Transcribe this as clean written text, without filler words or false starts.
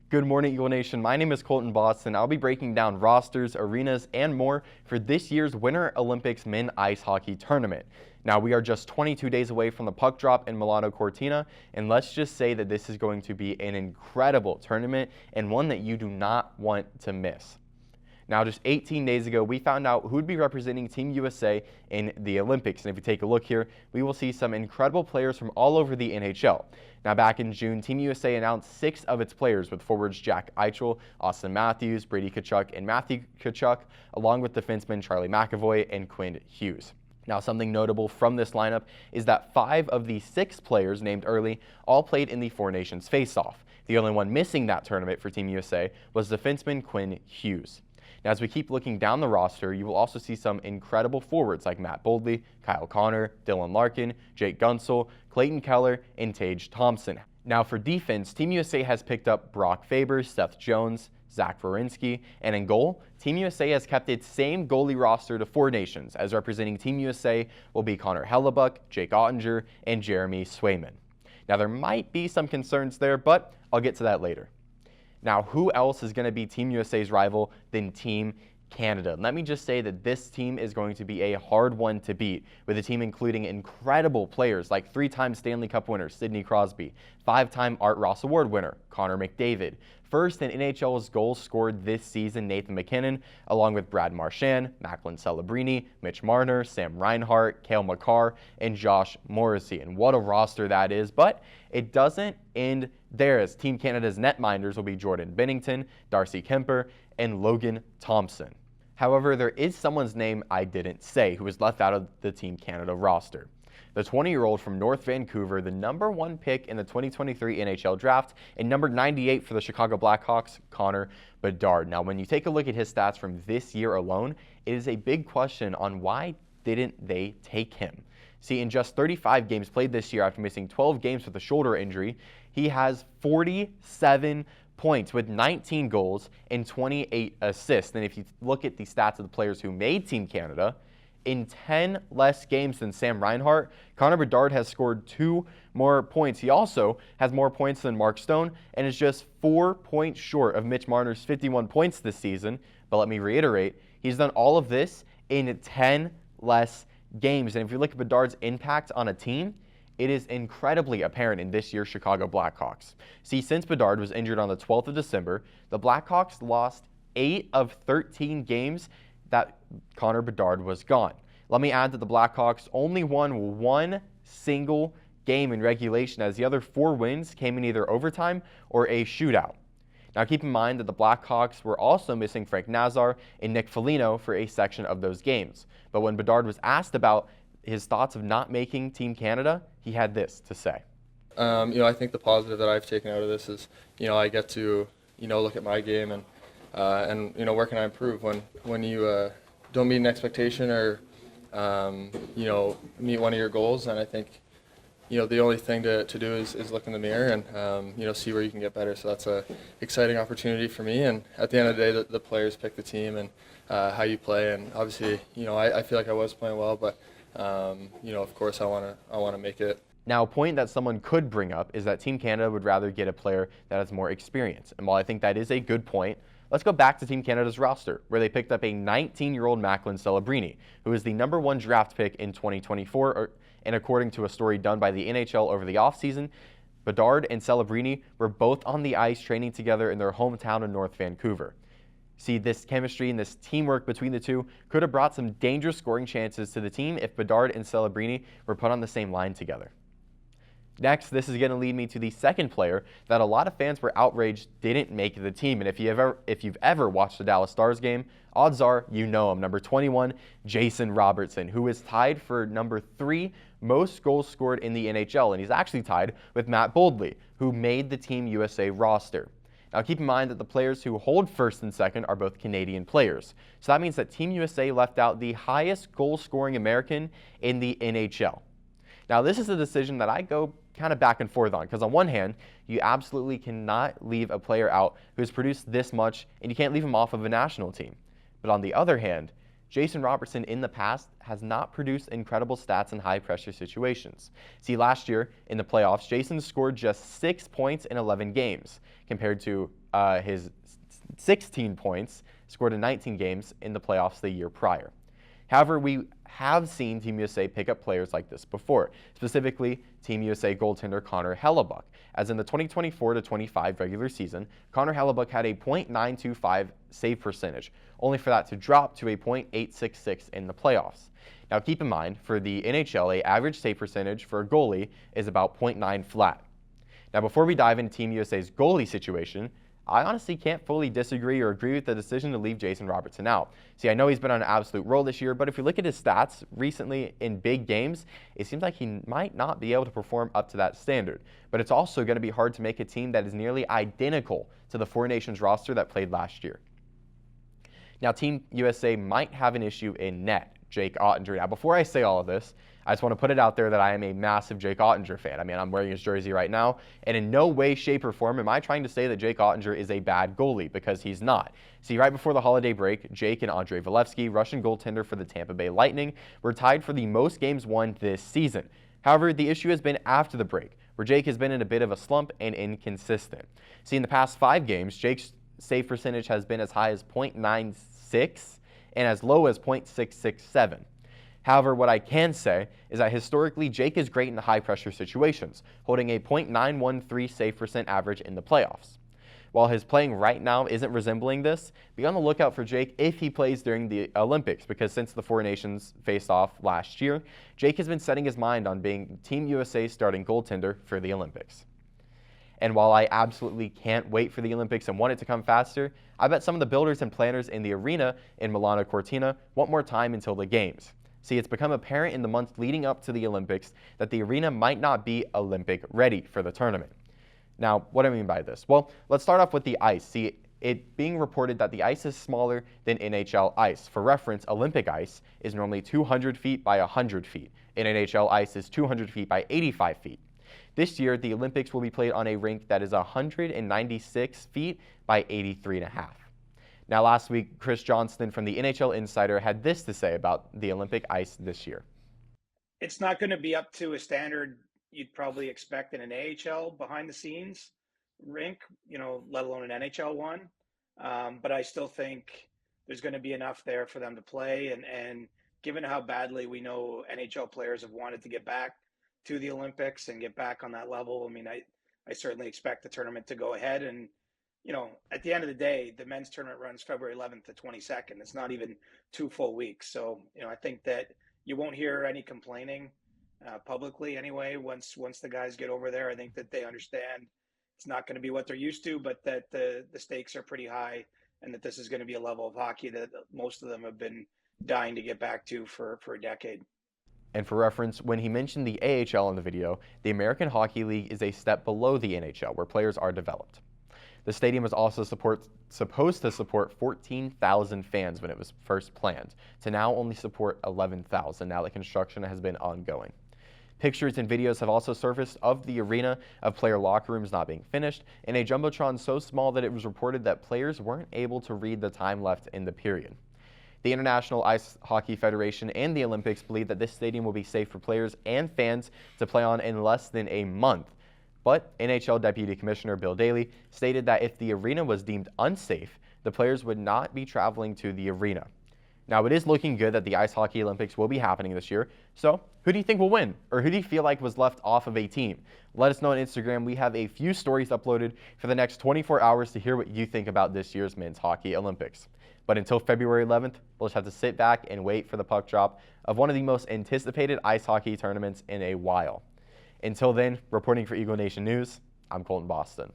Good morning, Eagle Nation. My name is Colton Boston. I'll be breaking down rosters, arenas, and more for this year's Winter Olympics Men Ice Hockey Tournament. Now, we are just 22 days away from the puck drop in Milano Cortina, and let's just say that this is going to be an incredible tournament and one that you do not want to miss. Now, just 18 days ago, we found out who would be representing Team USA in the Olympics. And if you take a look here, we will see some incredible players from all over the NHL. Now, back in June, Team USA announced 6 of its players, with forwards Jack Eichel, Austin Matthews, Brady Tkachuk, and Matthew Tkachuk, along with defensemen Charlie McAvoy and Quinn Hughes. Now, something notable from this lineup is that 5 of the 6 players named early all played in the Four Nations face-off. The only one missing that tournament for Team USA was defenseman Quinn Hughes. Now, as we keep looking down the roster, you will also see some incredible forwards like Matt Boldley, Kyle Connor, Dylan Larkin, Jake Gunsel, Clayton Keller, and Tage Thompson. Now, for defense, Team USA has picked up Brock Faber, Seth Jones, Zach Werenski, and in goal, Team USA has kept its same goalie roster to Four Nations, as representing Team USA will be Connor Hellebuck, Jake Ottinger, and Jeremy Swayman. Now, there might be some concerns there, but I'll get to that later. Now, who else is going to be Team USA's rival than Team Canada? Let me just say that this team is going to be a hard one to beat, with a team including incredible players like 3-time Stanley Cup winner Sidney Crosby, 5-time Art Ross Award winner Connor McDavid, first in NHL's goals scored this season Nathan MacKinnon, along with Brad Marchand, Macklin Celebrini, Mitch Marner, Sam Reinhart, Cale Makar, and Josh Morrissey. And what a roster that is, but it doesn't end there, as Team Canada's netminders will be Jordan Bennington, Darcy Kemper, and Logan Thompson. However, there is someone's name I didn't say who was left out of the Team Canada roster. The 20-year-old from North Vancouver, the #1 pick in the 2023 NHL Draft, and number 98 for the Chicago Blackhawks, Connor Bedard. Now, when you take a look at his stats from this year alone, it is a big question on why didn't they take him. See, in just 35 games played this year after missing 12 games with a shoulder injury, he has 47 points with 19 goals and 28 assists. And if you look at the stats of the players who made Team Canada, in 10 less games than Sam Reinhart, Connor Bedard has scored 2 more points. He also has more points than Mark Stone and is just 4 points short of Mitch Marner's 51 points this season. But let me reiterate, he's done all of this in 10 less games. And if you look at Bedard's impact on a team, it is incredibly apparent in this year's Chicago Blackhawks. See, since Bedard was injured on the 12th of December, the Blackhawks lost 8 of 13 games that Connor Bedard was gone. Let me add that the Blackhawks only won 1 single game in regulation, as the other 4 wins came in either overtime or a shootout. Now, keep in mind that the Blackhawks were also missing Frank Nazar and Nick Foligno for a section of those games. But when Bedard was asked about his thoughts of not making Team Canada, he had this to say. I think the positive that I've taken out of this is, I get to, look at my game and where can I improve when you don't meet an expectation or, meet one of your goals. And I think, the only thing to do is look in the mirror and, see where you can get better. So that's a exciting opportunity for me. And at the end of the day, the players pick the team and how you play. And obviously, I feel like I was playing well, but of course I want to make it. Now, a point that someone could bring up is that Team Canada would rather get a player that has more experience. And while I think that is a good point, let's go back to Team Canada's roster, where they picked up a 19-year-old Macklin Celebrini, who is the #1 draft pick in 2024. And according to a story done by the NHL over the offseason, Bedard and Celebrini were both on the ice training together in their hometown of North Vancouver. See, this chemistry and this teamwork between the two could have brought some dangerous scoring chances to the team if Bedard and Celebrini were put on the same line together. Next, this is going to lead me to the second player that a lot of fans were outraged didn't make the team. And if you've ever watched a Dallas Stars game, odds are you know him. Number 21, Jason Robertson, who is tied for number 3 most goals scored in the NHL. And he's actually tied with Matt Boldley, who made the Team USA roster. Now, keep in mind that the players who hold first and second are both Canadian players. So that means that Team USA left out the highest goal-scoring American in the NHL. Now, this is a decision that I go kind of back and forth on, because on one hand, you absolutely cannot leave a player out who's produced this much, and you can't leave him off of a national team. But on the other hand, Jason Robertson in the past has not produced incredible stats in high-pressure situations. See, last year in the playoffs, Jason scored just 6 points in 11 games, compared to his 16 points scored in 19 games in the playoffs the year prior. However, we have seen Team USA pick up players like this before, specifically Team USA goaltender Connor Hellebuyck, as in the 2024-25 regular season, Connor Hellebuyck had a .925 save percentage, only for that to drop to a .866 in the playoffs. Now keep in mind, for the NHL, an average save percentage for a goalie is about .9 flat. Now before we dive into Team USA's goalie situation, I honestly can't fully disagree or agree with the decision to leave Jason Robertson out. See, I know he's been on an absolute roll this year, but if you look at his stats recently in big games, it seems like he might not be able to perform up to that standard. But it's also going to be hard to make a team that is nearly identical to the Four Nations roster that played last year. Now, Team USA might have an issue in net, Jake Oettinger. Now, before I say all of this, I just want to put it out there that I am a massive Jake Oettinger fan. I mean, I'm wearing his jersey right now, and in no way, shape, or form am I trying to say that Jake Oettinger is a bad goalie, because he's not. See, right before the holiday break, Jake and Andrei Valevsky, Russian goaltender for the Tampa Bay Lightning, were tied for the most games won this season. However, the issue has been after the break, where Jake has been in a bit of a slump and inconsistent. See, in the past 5 games, Jake's save percentage has been as high as .96 and as low as .667. However, what I can say is that historically, Jake is great in the high-pressure situations, holding a .913 save percent average in the playoffs. While his playing right now isn't resembling this, be on the lookout for Jake if he plays during the Olympics, because since the Four Nations faced off last year, Jake has been setting his mind on being Team USA's starting goaltender for the Olympics. And while I absolutely can't wait for the Olympics and want it to come faster, I bet some of the builders and planners in the arena in Milano Cortina want more time until the games. See, it's become apparent in the months leading up to the Olympics that the arena might not be Olympic ready for the tournament. Now, what do I mean by this? Well, let's start off with the ice. See, it being reported that the ice is smaller than NHL ice. For reference, Olympic ice is normally 200 feet by 100 feet, and NHL ice is 200 feet by 85 feet. This year, the Olympics will be played on a rink that is 196 feet by 83.5. Now, last week, Chris Johnston from the NHL Insider had this to say about the Olympic ice this year. It's not going to be up to a standard you'd probably expect in an AHL behind the scenes rink, let alone an NHL one. But I still think there's going to be enough there for them to play. And given how badly we know NHL players have wanted to get back to the Olympics and get back on that level, I mean, I certainly expect the tournament to go ahead. And, at the end of the day, the men's tournament runs February 11th to 22nd. It's not even 2 full weeks. So, I think that you won't hear any complaining publicly anyway. Once the guys get over there, I think that they understand it's not going to be what they're used to, but that the stakes are pretty high, and that this is going to be a level of hockey that most of them have been dying to get back to for a decade. And for reference, when he mentioned the AHL in the video, the American Hockey League is a step below the NHL, where players are developed. The stadium was also supposed to support 14,000 fans when it was first planned, to now only support 11,000 now that construction has been ongoing. Pictures and videos have also surfaced of the arena, of player locker rooms not being finished, and a jumbotron so small that it was reported that players weren't able to read the time left in the period. The International Ice Hockey Federation and the Olympics believe that this stadium will be safe for players and fans to play on in less than a month. But NHL Deputy Commissioner Bill Daly stated that if the arena was deemed unsafe, the players would not be traveling to the arena. Now, it is looking good that the Ice Hockey Olympics will be happening this year. So, who do you think will win? Or who do you feel like was left off of a team? Let us know on Instagram. We have a few stories uploaded for the next 24 hours to hear what you think about this year's Men's Hockey Olympics. But until February 11th, we'll just have to sit back and wait for the puck drop of one of the most anticipated ice hockey tournaments in a while. Until then, reporting for Eagle Nation News, I'm Colton Boston.